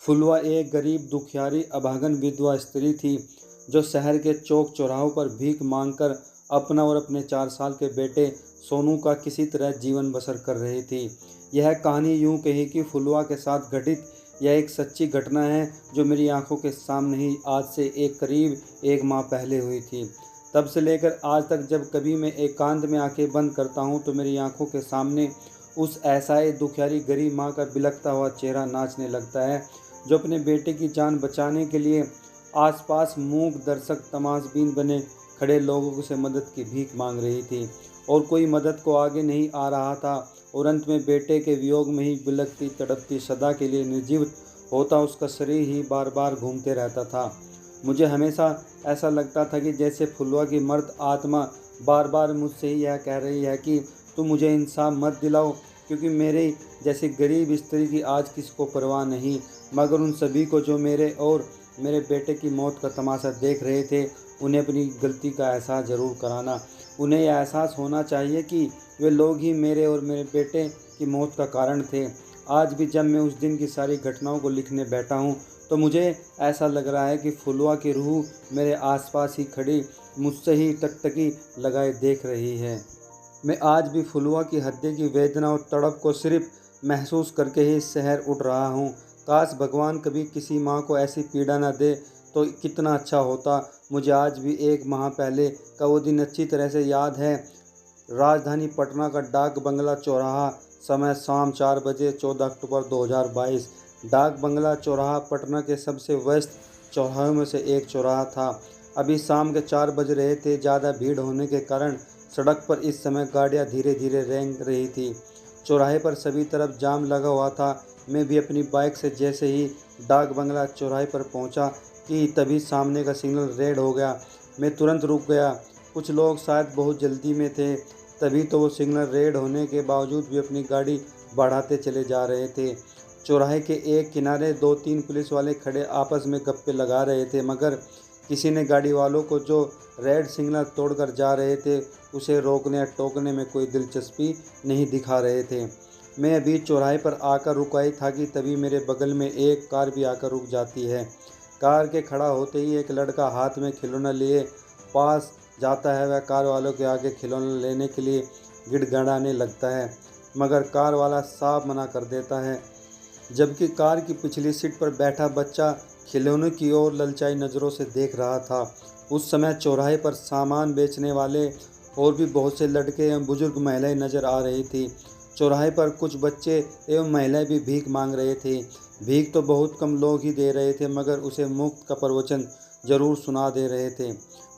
फुलवा एक गरीब दुखियारी अभागन विधवा स्त्री थी जो शहर के चौक चौराहों पर भीख मांगकर अपना और अपने 4 साल के बेटे सोनू का किसी तरह जीवन बसर कर रही थी। यह कहानी यूं कही कि फुलवा के साथ घटित यह एक सच्ची घटना है जो मेरी आंखों के सामने ही आज से करीब 1 माह पहले हुई थी। तब से लेकर आज तक जब कभी मैं एकांत में आंखें बंद करता हूं तो मेरी आंखों के सामने उस असहाय दुखियारी गरीब माँ का बिलखता हुआ चेहरा नाचने लगता है, जो अपने बेटे की जान बचाने के लिए आसपास मूक दर्शक तमाशबीन बने खड़े लोगों से मदद की भीख मांग रही थी और कोई मदद को आगे नहीं आ रहा था। और अंत में बेटे के वियोग में ही बिलखती तड़पती सदा के लिए निर्जीव होता उसका शरीर ही बार बार घूमते रहता था। मुझे हमेशा ऐसा लगता था कि जैसे फुलवा की मर्द आत्मा बार बार मुझसे ही यह कह रही है कि तुम मुझे इंसाफ मत दिलाओ, क्योंकि मेरे जैसी गरीब स्त्री की आज किसको परवाह नहीं, मगर उन सभी को जो मेरे और मेरे बेटे की मौत का तमाशा देख रहे थे उन्हें अपनी गलती का एहसास ज़रूर कराना। उन्हें यह एहसास होना चाहिए कि वे लोग ही मेरे और मेरे बेटे की मौत का कारण थे। आज भी जब मैं उस दिन की सारी घटनाओं को लिखने बैठा हूँ तो मुझे ऐसा लग रहा है कि फुलवा की रूह मेरे आसपास ही खड़ी मुझसे ही टकटकी लगाए देख रही है। मैं आज भी फुलवा की हत्या की वेदना और तड़प को सिर्फ महसूस करके ही शहर उठ रहा हूँ। काश भगवान कभी किसी माँ को ऐसी पीड़ा न दे तो कितना अच्छा होता। मुझे आज भी 1 माह पहले का वो दिन अच्छी तरह से याद है। राजधानी पटना का डाक बंगला चौराहा, समय शाम 4 बजे, 14 अक्टूबर 2022। डाक बंगला चौराहा पटना के सबसे व्यस्त चौराहों में से एक चौराहा था। अभी शाम के 4 बज रहे थे। ज़्यादा भीड़ होने के कारण सड़क पर इस समय गाड़ियां धीरे धीरे रेंग रही थी। चौराहे पर सभी तरफ जाम लगा हुआ था। मैं भी अपनी बाइक से जैसे ही डाक बंगला चौराहे पर पहुंचा कि तभी सामने का सिग्नल रेड हो गया। मैं तुरंत रुक गया। कुछ लोग शायद बहुत जल्दी में थे, तभी तो वो सिग्नल रेड होने के बावजूद भी अपनी गाड़ी बढ़ाते चले जा रहे थे। चौराहे के एक किनारे 2-3 पुलिस वाले खड़े आपस में गप्पे लगा रहे थे, मगर किसी ने गाड़ी वालों को जो रेड सिग्नल तोड़कर जा रहे थे उसे रोकने या टोकने में कोई दिलचस्पी नहीं दिखा रहे थे। मैं अभी चौराहे पर आकर रुका ही था कि तभी मेरे बगल में एक कार भी आकर रुक जाती है। कार के खड़ा होते ही एक लड़का हाथ में खिलौना लिए पास जाता है। वह कार वालों के आगे खिलौना लेने के लिए गिड़गिड़ाने लगता है, मगर कार वाला साफ मना कर देता है। जबकि कार की पिछली सीट पर बैठा बच्चा खिलौने की ओर ललचाई नज़रों से देख रहा था। उस समय चौराहे पर सामान बेचने वाले और भी बहुत से लड़के एवं बुजुर्ग महिलाएं नजर आ रही थी। चौराहे पर कुछ बच्चे एवं महिलाएं भी भीख मांग रहे थे। भीख तो बहुत कम लोग ही दे रहे थे, मगर उसे मुफ्त का प्रवचन जरूर सुना दे रहे थे।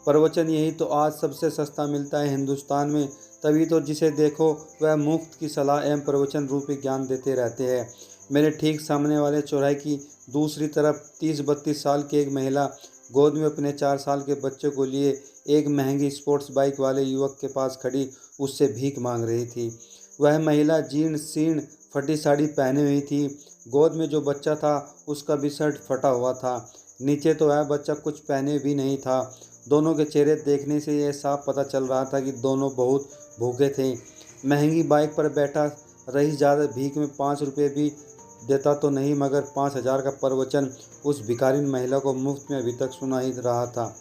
प्रवचन यही तो आज सबसे सस्ता मिलता है हिंदुस्तान में, तभी तो जिसे देखो वह मुफ्त की सलाह एवं प्रवचन रूपी ज्ञान देते रहते हैं। मेरे ठीक सामने वाले चौराहे की दूसरी तरफ 30-32 साल की एक महिला गोद में अपने 4 साल के बच्चे को लिए एक महंगी स्पोर्ट्स बाइक वाले युवक के पास खड़ी उससे भीख मांग रही थी। वह महिला जीर्ण शीर्ण फटी साड़ी पहने हुई थी। गोद में जो बच्चा था उसका भी शर्ट फटा हुआ था। नीचे तो वह बच्चा कुछ पहने भी नहीं था। दोनों के चेहरे देखने से यह साफ पता चल रहा था कि दोनों बहुत भूखे थे। महंगी बाइक पर बैठा रईस ज़्यादा भीख में 5 रुपये भी देता तो नहीं, मगर 5,000 का प्रवचन उस भिखारिन महिला को मुफ्त में अभी तक सुना ही रहा था।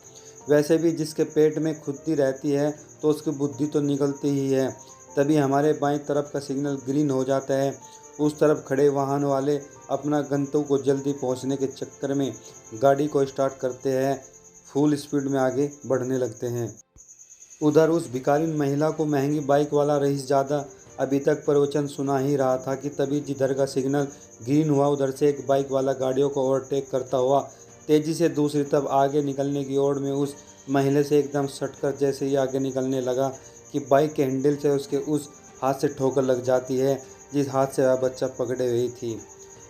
वैसे भी जिसके पेट में खुद्दी रहती है तो उसकी बुद्धि तो निकलती ही है। तभी हमारे बाईं तरफ का सिग्नल ग्रीन हो जाता है। उस तरफ खड़े वाहन वाले अपना गंतव्य को जल्दी पहुंचने के चक्कर में गाड़ी को स्टार्ट करते हैं, फुल स्पीड में आगे बढ़ने लगते हैं। उधर उस भिखारिन महिला को महंगी बाइक वाला रईसजादा अभी तक प्रवचन सुना ही रहा था कि तभी जिधर का सिग्नल ग्रीन हुआ उधर से एक बाइक वाला गाड़ियों को ओवरटेक करता हुआ तेजी से दूसरी तरफ आगे निकलने की ओर में उस महिला से एकदम सटकर जैसे ही आगे निकलने लगा कि बाइक के हैंडल से उसके उस हाथ से ठोकर लग जाती है जिस हाथ से वह बच्चा पकड़े हुई थी।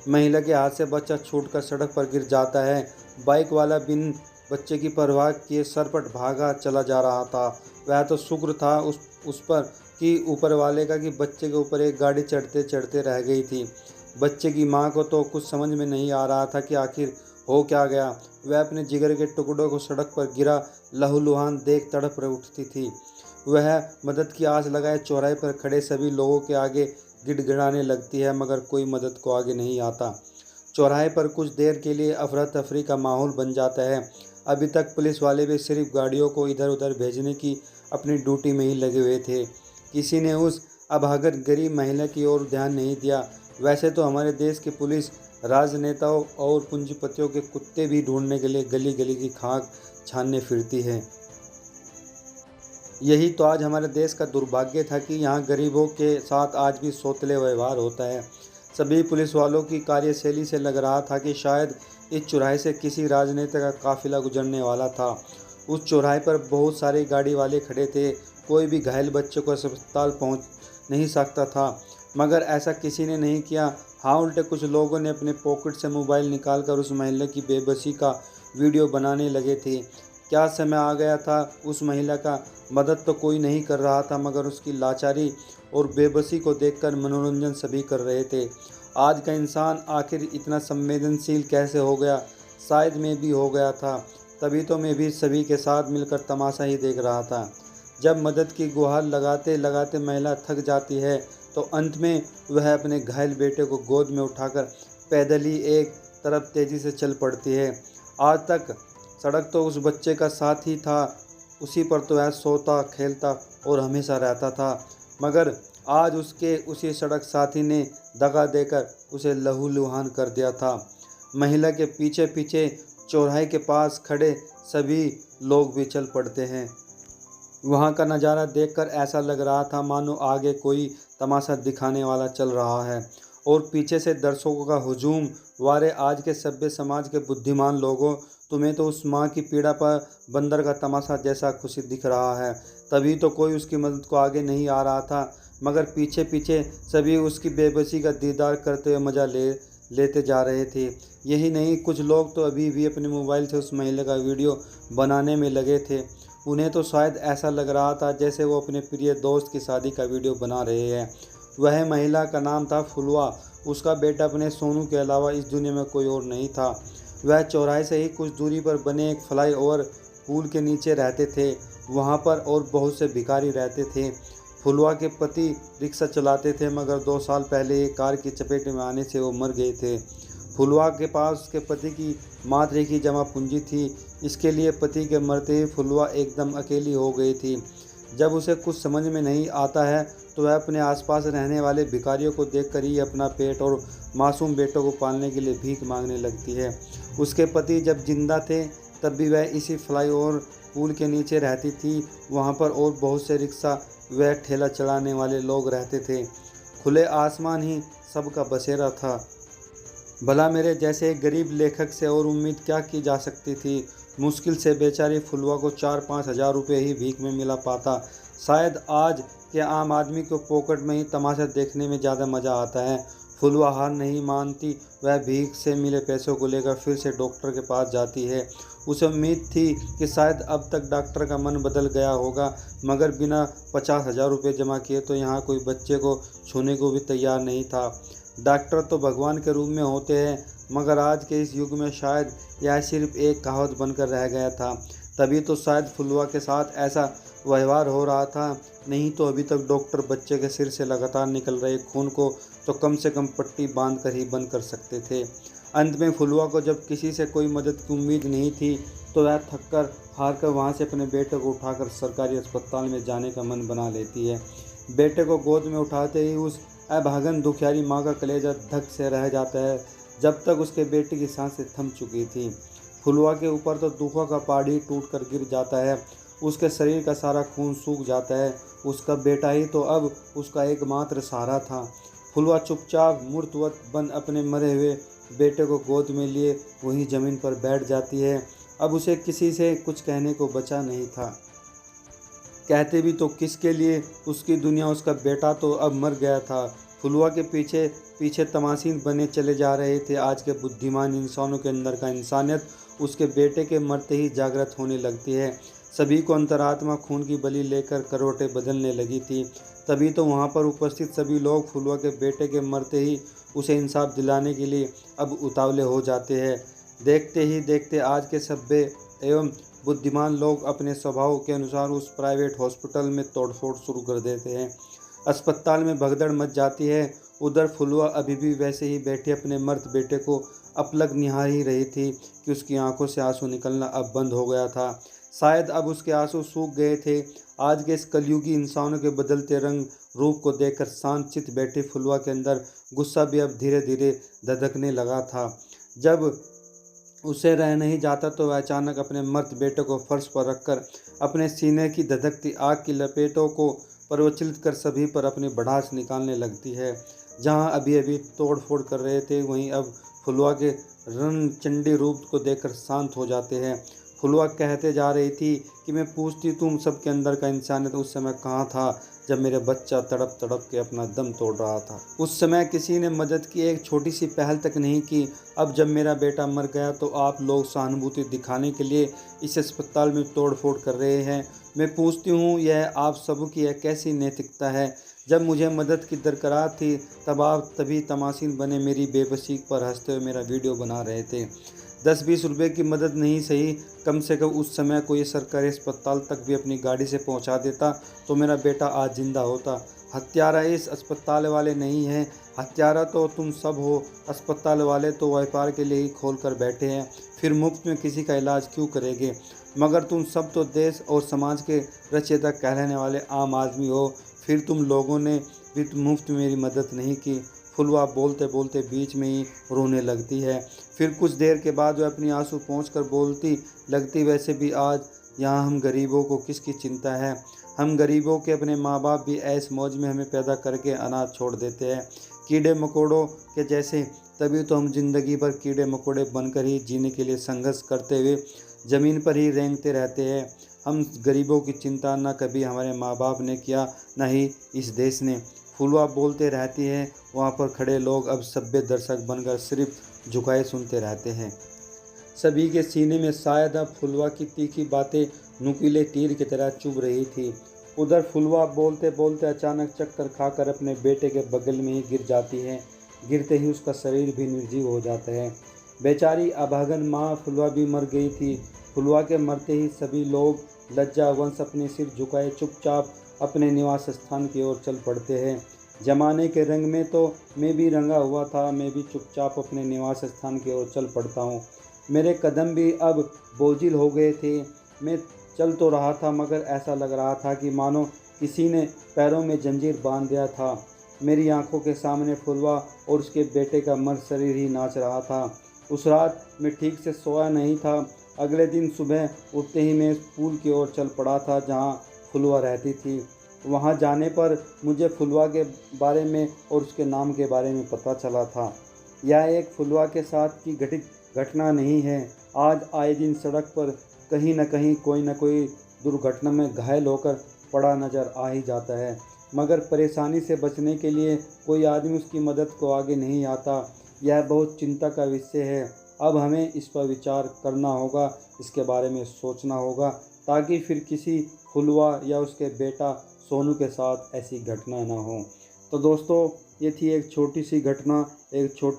महिला के हाथ से बच्चा छूटकर सड़क पर गिर जाता है। बाइक वाला बिन बच्चे की परवाह किए सरपट भागा चला जा रहा था। वह तो शुक्र था उस पर कि ऊपर वाले का कि बच्चे के ऊपर एक गाड़ी चढ़ते चढ़ते रह गई थी। बच्चे की माँ को तो कुछ समझ में नहीं आ रहा था कि आखिर हो क्या गया। वह अपने जिगर के टुकड़ों को सड़क पर गिरा लहूलुहान देख तड़प उठती थी। वह मदद की आस लगाए चौराहे पर खड़े सभी लोगों के आगे गिड़गिड़ाने लगती है, मगर कोई मदद को आगे नहीं आता। चौराहे पर कुछ देर के लिए अफरा तफरी का माहौल बन जाता है। अभी तक पुलिस वाले भी सिर्फ गाड़ियों को इधर उधर भेजने की अपनी ड्यूटी में ही लगे हुए थे। किसी ने उस अभागन गरीब महिला की ओर ध्यान नहीं दिया। वैसे तो हमारे देश की पुलिस राजनेताओं और पूंजीपतियों के कुत्ते भी ढूंढने के लिए गली गली की खाक छानने फिरती है। यही तो आज हमारे देश का दुर्भाग्य था कि यहाँ गरीबों के साथ आज भी सौतेले व्यवहार होता है। सभी पुलिस वालों की कार्यशैली से लग रहा था कि शायद इस चौराहे से किसी राजनेता का काफिला गुजरने वाला था। उस चौराहे पर बहुत सारे गाड़ी वाले खड़े थे। कोई भी घायल बच्चे को अस्पताल पहुँच नहीं सकता था, मगर ऐसा किसी ने नहीं किया। हाँ, उल्टे कुछ लोगों ने अपने पॉकेट से मोबाइल निकालकर उस महिला की बेबसी का वीडियो बनाने लगे थे। क्या समय आ गया था उस महिला का। मदद तो कोई नहीं कर रहा था, मगर उसकी लाचारी और बेबसी को देखकर मनोरंजन सभी कर रहे थे। आज का इंसान आखिर इतना संवेदनशील कैसे हो गया। शायद मैं भी हो गया था, तभी तो मैं भी सभी के साथ मिलकर तमाशा ही देख रहा था। जब मदद की गुहार लगाते लगाते महिला थक जाती है तो अंत में वह अपने घायल बेटे को गोद में उठाकर पैदल ही एक तरफ तेजी से चल पड़ती है। आज तक सड़क तो उस बच्चे का साथ ही था, उसी पर तो वह सोता खेलता और हमेशा रहता था, मगर आज उसके उसी सड़क साथी ने दगा देकर उसे लहूलुहान कर दिया था। महिला के पीछे पीछे चौराहे के पास खड़े सभी लोग भी चल पड़ते हैं। वहाँ का नज़ारा देखकर ऐसा लग रहा था मानो आगे कोई तमाशा दिखाने वाला चल रहा है और पीछे से दर्शकों का हुजूम। वारे आज के सभ्य समाज के बुद्धिमान लोगों, तुम्हें तो उस माँ की पीड़ा पर बंदर का तमाशा जैसा खुशी दिख रहा है। तभी तो कोई उसकी मदद को आगे नहीं आ रहा था, मगर पीछे पीछे सभी उसकी बेबसी का दीदार करते हुए मज़ा लेते जा रहे थे। यही नहीं, कुछ लोग तो अभी भी अपने मोबाइल से उस महिला का वीडियो बनाने में लगे थे। उन्हें तो शायद ऐसा लग रहा था जैसे वो अपने प्रिय दोस्त की शादी का वीडियो बना रहे हैं। वह महिला का नाम था फुलवा। उसका बेटा अपने सोनू के अलावा इस दुनिया में कोई और नहीं था। वह चौराहे से ही कुछ दूरी पर बने एक फ्लाईओवर पुल के नीचे रहते थे। वहाँ पर और बहुत से भिखारी रहते थे। फुलवा के पति रिक्शा चलाते थे, मगर 2 साल पहले एक कार की चपेट में आने से वो मर गए थे। फुलवा के पास उसके पति की मात्र की जमा पूंजी थी। इसके लिए पति के मरते ही फुलवा एकदम अकेली हो गई थी। जब उसे कुछ समझ में नहीं आता है तो वह अपने आसपास रहने वाले भिखारियों को देखकर ही अपना पेट और मासूम बेटों को पालने के लिए भीख मांगने लगती है। उसके पति जब जिंदा थे तब भी वह इसी फ्लाईओवर पुल के नीचे रहती थी। वहाँ पर और बहुत से रिक्शा व ठेला चलाने वाले लोग रहते थे। खुले आसमान ही सबका बसेरा था। भला मेरे जैसे एक गरीब लेखक से और उम्मीद क्या की जा सकती थी। मुश्किल से बेचारी फुलवा को 4-5 हज़ार रुपये ही भीख में मिला पाता। शायद आज के आम आदमी को पॉकेट में ही तमाशा देखने में ज़्यादा मज़ा आता है। फुलवा हार नहीं मानती। वह भीख से मिले पैसों को लेकर फिर से डॉक्टर के पास जाती है। उसे उम्मीद थी कि शायद अब तक डॉक्टर का मन बदल गया होगा, मगर बिना 50 हज़ार रुपये जमा किए तो यहाँ कोई बच्चे को छूने को भी तैयार नहीं था। डॉक्टर तो भगवान के रूप में होते हैं, मगर आज के इस युग में शायद यह सिर्फ एक कहावत बनकर रह गया था। तभी तो शायद फुलवा के साथ ऐसा व्यवहार हो रहा था। नहीं तो अभी तक डॉक्टर बच्चे के सिर से लगातार निकल रहे खून को तो कम से कम पट्टी बांध कर ही बंद कर सकते थे। अंत में फुलवा को जब किसी से कोई मदद की उम्मीद नहीं थी तो वह थककर हारकर वहाँ से अपने बेटे को उठाकर सरकारी अस्पताल में जाने का मन बना लेती है। बेटे को गोद में उठाते ही उस अभागन दुखियारी माँ का कलेजा धक से रह जाता है। जब तक उसके बेटे की सांसें थम चुकी थी, फुलवा के ऊपर तो दुखों का पहाड़ ही टूट कर गिर जाता है। उसके शरीर का सारा खून सूख जाता है। उसका बेटा ही तो अब उसका एकमात्र सहारा था। फुलवा चुपचाप मूर्तवत बन अपने मरे हुए बेटे को गोद में लिए वहीं ज़मीन पर बैठ जाती है। अब उसे किसी से कुछ कहने को बचा नहीं था। कहते भी तो किसके लिए, उसकी दुनिया, उसका बेटा तो अब मर गया था। फुलवा के पीछे पीछे तमाशीन बने चले जा रहे थे आज के बुद्धिमान इंसानों के अंदर का इंसानियत उसके बेटे के मरते ही जागृत होने लगती है। सभी को अंतरात्मा खून की बलि लेकर करवटें बदलने लगी थी। तभी तो वहाँ पर उपस्थित सभी लोग फुलवा के बेटे के मरते ही उसे इंसाफ दिलाने के लिए अब उतावले हो जाते हैं। देखते ही देखते आज के सभ्य एवं बुद्धिमान लोग अपने स्वभाव के अनुसार उस प्राइवेट हॉस्पिटल में तोड़फोड़ शुरू कर देते हैं। अस्पताल में भगदड़ मच जाती है। उधर फुलवा अभी भी वैसे ही बैठे अपने मर्द बेटे को अपलक निहार ही रही थी कि उसकी आंखों से आंसू निकलना अब बंद हो गया था। शायद अब उसके आंसू सूख गए थे। आज के इस कलयुगी इंसानों के बदलते रंग रूप को देखकर शांत चित बैठी फुलवा के अंदर गुस्सा भी अब धीरे धीरे धधकने लगा था। जब उसे रह नहीं जाता तो वह अचानक अपने मर्द बेटे को फर्श पर रखकर अपने सीने की धधकती आग की लपेटों को प्रवचित कर सभी पर अपनी भड़ास निकालने लगती है। जहां अभी अभी तोड़ फोड़ कर रहे थे वहीं अब फुलवा के रणचंडी रूप को देखकर शांत हो जाते हैं। फुलवा कहते जा रही थी कि मैं पूछती तुम सबके अंदर का इंसानियत उस समय कहाँ था जब मेरा बच्चा तड़प तड़प के अपना दम तोड़ रहा था। उस समय किसी ने मदद की एक छोटी सी पहल तक नहीं की। अब जब मेरा बेटा मर गया तो आप लोग सहानुभूति दिखाने के लिए इस अस्पताल में तोड़ फोड़ कर रहे हैं। मैं पूछती हूँ यह आप सब की एक कैसी नैतिकता है। जब मुझे मदद की दरकार थी तब आप तभी तमाशीन बने मेरी बेबसी पर हंसते हुए मेरा वीडियो बना रहे थे। 10-20 रुपए की मदद नहीं सही, कम से कम उस समय कोई सरकारी अस्पताल तक भी अपनी गाड़ी से पहुंचा देता तो मेरा बेटा आज जिंदा होता। हत्यारा इस अस्पताल वाले नहीं हैं, हत्यारा तो तुम सब हो। अस्पताल वाले तो व्यापार के लिए ही खोल कर बैठे हैं, फिर मुफ्त में किसी का इलाज क्यों करेंगे। मगर तुम सब तो देश और समाज के रचयिता कहलाने वाले आम आदमी हो, फिर तुम लोगों ने भी मुफ्त में मेरी मदद नहीं की। फुलवा बोलते बोलते बीच में ही रोने लगती है। फिर कुछ देर के बाद वह अपनी आंसू पोंछ कर बोलती लगती वैसे भी आज यहाँ हम गरीबों को किसकी चिंता है। हम गरीबों के अपने माँ बाप भी ऐस मौज में हमें पैदा करके अनाथ छोड़ देते हैं कीड़े मकोड़ों के जैसे। तभी तो हम जिंदगी भर कीड़े मकोड़े बनकर ही जीने के लिए संघर्ष करते हुए ज़मीन पर ही रेंगते रहते हैं। हम गरीबों की चिंता न कभी हमारे माँ बाप ने किया न ही इस देश ने। फुलवा बोलते रहती है। वहाँ पर खड़े लोग अब सभ्य दर्शक बनकर सिर्फ झुकाए सुनते रहते हैं। सभी के सीने में शायद अब फुलवा की तीखी बातें नुकीले तीर की तरह चुभ रही थी। उधर फुलवा बोलते बोलते अचानक चक्कर खाकर अपने बेटे के बगल में ही गिर जाती है। गिरते ही उसका शरीर भी निर्जीव हो जाता है। बेचारी अभागन माँ फुलवा भी मर गई थी। फुलवा के मरते ही सभी लोग लज्जावंश अपने सिर झुकाए चुपचाप अपने निवास स्थान की ओर चल पड़ते हैं। जमाने के रंग में तो मैं भी रंगा हुआ था। मैं भी चुपचाप अपने निवास स्थान की ओर चल पड़ता हूँ। मेरे कदम भी अब बोझिल हो गए थे। मैं चल तो रहा था मगर ऐसा लग रहा था कि मानो किसी ने पैरों में जंजीर बांध दिया था। मेरी आंखों के सामने फुलवा और उसके बेटे का मर्द शरीर ही नाच रहा था। उस रात मैं ठीक से सोया नहीं था। अगले दिन सुबह उठते ही मैं स्कूल की ओर चल पड़ा था जहाँ फुलवा रहती थी। वहाँ जाने पर मुझे फुलवा के बारे में और उसके नाम के बारे में पता चला था। यह एक फुलवा के साथ की घटित घटना नहीं है। आज आए दिन सड़क पर कहीं न कहीं कोई न कोई दुर्घटना में घायल होकर पड़ा नजर आ ही जाता है, मगर परेशानी से बचने के लिए कोई आदमी उसकी मदद को आगे नहीं आता। यह बहुत चिंता का विषय है। अब हमें इस पर विचार करना होगा, इसके बारे में सोचना होगा ताकि फिर किसी फुलवा या उसके बेटा सोनू के साथ ऐसी घटना ना हो। तो दोस्तों, ये थी एक छोटी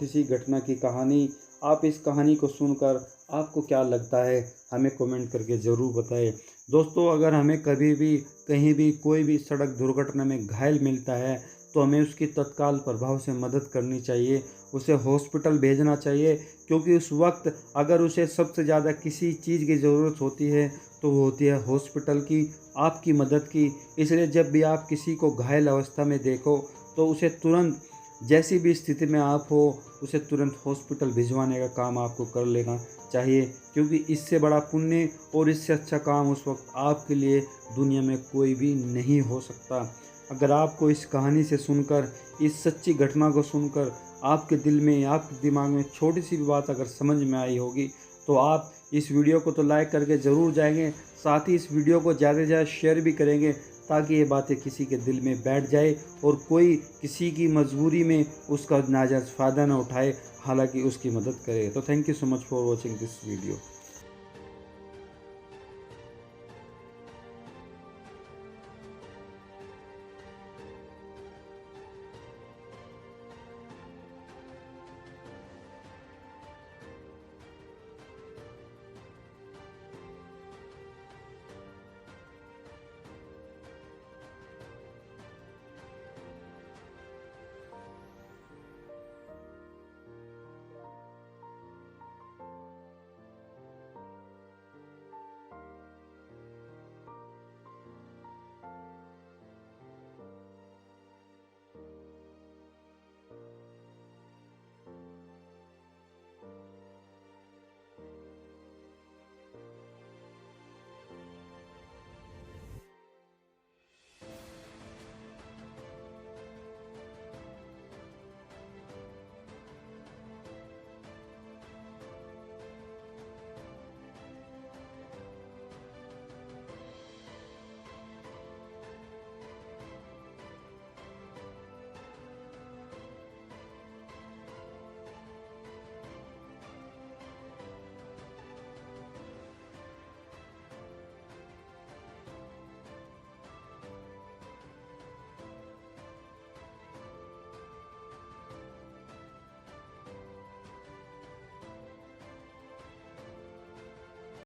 सी घटना की कहानी। आप इस कहानी को सुनकर आपको क्या लगता है हमें कमेंट करके ज़रूर बताएं। दोस्तों, अगर हमें कभी भी कहीं भी कोई भी सड़क दुर्घटना में घायल मिलता है तो हमें उसकी तत्काल प्रभाव से मदद करनी चाहिए, उसे हॉस्पिटल भेजना चाहिए, क्योंकि उस वक्त अगर उसे सबसे ज़्यादा किसी चीज़ की ज़रूरत होती है तो वो होती है हॉस्पिटल की, आपकी मदद की। इसलिए जब भी आप किसी को घायल अवस्था में देखो तो उसे तुरंत, जैसी भी स्थिति में आप हो, उसे तुरंत हॉस्पिटल भिजवाने का काम आपको कर लेना चाहिए, क्योंकि इससे बड़ा पुण्य और इससे अच्छा काम उस वक्त आपके लिए दुनिया में कोई भी नहीं हो सकता। अगर आपको इस कहानी से सुनकर, इस सच्ची घटना को सुनकर आपके दिल में, आपके दिमाग में छोटी सी भी बात अगर समझ में आई होगी तो आप इस वीडियो को तो लाइक करके ज़रूर जाएंगे, साथ ही इस वीडियो को ज़्यादा से ज़्यादा शेयर भी करेंगे ताकि ये बातें किसी के दिल में बैठ जाए और कोई किसी की मजबूरी में उसका नाजायज़ फ़ायदा ना उठाए, हालांकि उसकी मदद करे। तो thank you so much for watching this video.